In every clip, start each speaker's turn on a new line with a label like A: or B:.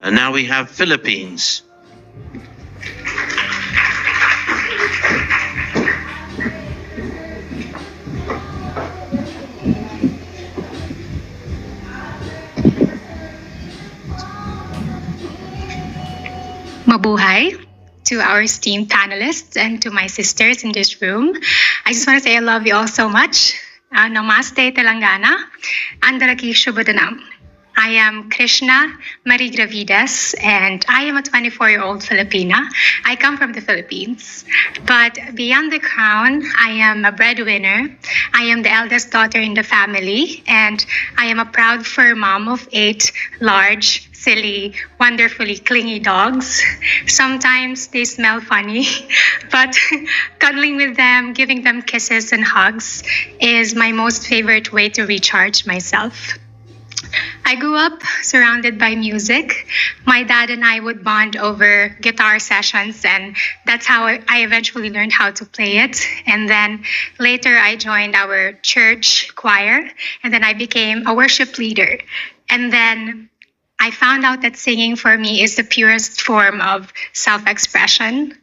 A: And now we have Philippines.
B: Mabuhay to our esteemed panelists and to my sisters in this room. I just want to say I love you all so much. Namaste, Telangana. Andaraki Shubhadanam. I am Krishna Marie Gravidez, and I am a 24-year-old Filipina. I come from the Philippines. But beyond the crown, I am a breadwinner. I am the eldest daughter in the family, and I am a proud fur mom of 8 large, silly, wonderfully clingy dogs. Sometimes they smell funny, but cuddling with them, giving them kisses and hugs is my most favorite way to recharge myself. I grew up surrounded by music. My dad and I would bond over guitar sessions, and that's how I eventually learned how to play it. And then later I joined our church choir, and then I became a worship leader. And then I found out that singing for me is the purest form of self-expression.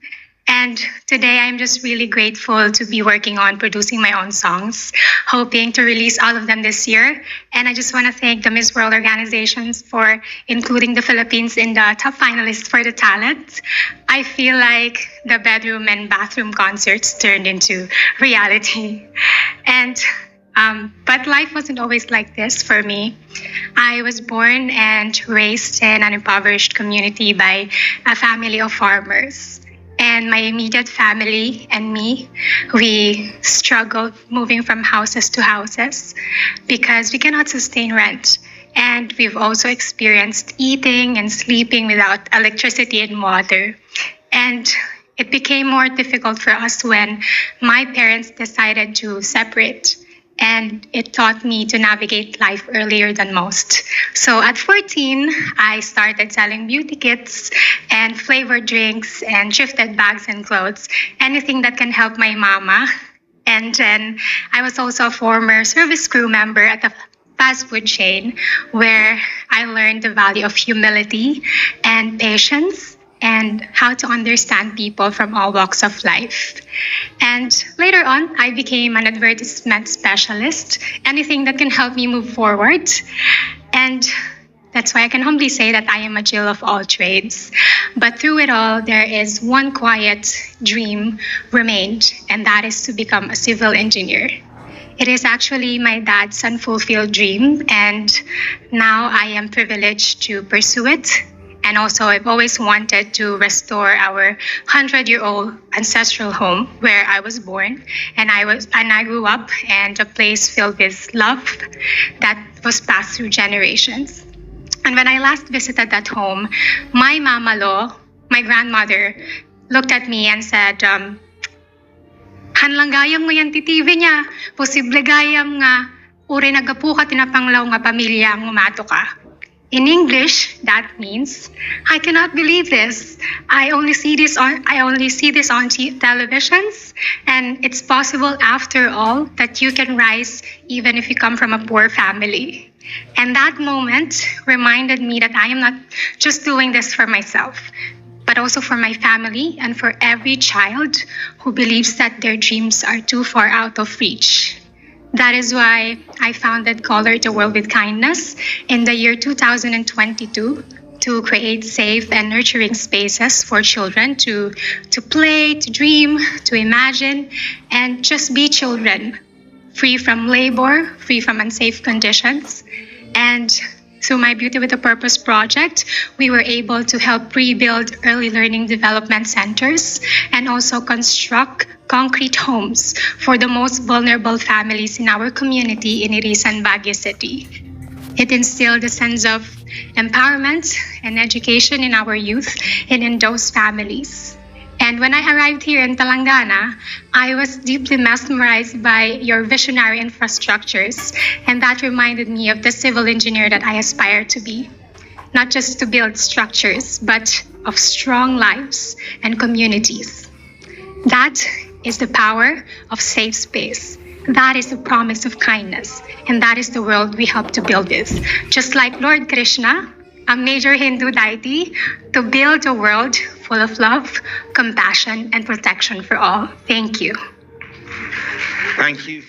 B: And today I'm just really grateful to be working on producing my own songs, hoping to release all of them this year. And I just want to thank the Miss World organizations for including the Philippines in the top finalists for the talent. I feel like the bedroom and bathroom concerts turned into reality. And but life wasn't always like this for me. I was born and raised in an impoverished community by a family of farmers. And my immediate family and me, we struggled moving from houses to houses because we cannot sustain rent. And we've also experienced eating and sleeping without electricity and water. And it became more difficult for us when my parents decided to separate. And it taught me to navigate life earlier than most. So at 14, I started selling beauty kits and flavored drinks and thrifted bags and clothes, anything that can help my mama. And then I was also a former service crew member at a fast food chain where I learned the value of humility and patience and how to understand people from all walks of life. And later on, I became an advertisement specialist, anything that can help me move forward. And that's why I can humbly say that I am a Jill of all trades. But through it all, there is one quiet dream remained, and that is to become a civil engineer. It is actually my dad's unfulfilled dream, and now I am privileged to pursue it. And also, I've always wanted to restore our 100-year-old ancestral home where I was born, and I grew up, and a place filled with love that was passed through generations. And when I last visited that home, my mama-lo, my grandmother, looked at me and said, "Hanlang gayam mo yan titivi niya, posible gayam nga uri nagapu ka tinapanglaw nga pamilya ang umato ka." In English, that means, I cannot believe this. I only see this on televisions, and it's possible after all that you can rise even if you come from a poor family. And that moment reminded me that I am not just doing this for myself, but also for my family and for every child who believes that their dreams are too far out of reach. That is why I founded Color the World with Kindness in the year 2022 to create safe and nurturing spaces for children to play, to dream, to imagine, and just be children, free from labor, free from unsafe conditions. And through my Beauty with a Purpose project, we were able to help rebuild early learning development centers and also construct concrete homes for the most vulnerable families in our community in Irisan, Baguio City. It instilled a sense of empowerment and education in our youth and in those families. And when I arrived here in Telangana, I was deeply mesmerized by your visionary infrastructures, and that reminded me of the civil engineer that I aspire to be. Not just to build structures, but of strong lives and communities. That is the power of safe space. That is the promise of kindness, and that is the world we help to build with. Just like Lord Krishna, a major Hindu deity, to build a world full of love, compassion, and protection for all. Thank you.
A: Thank you.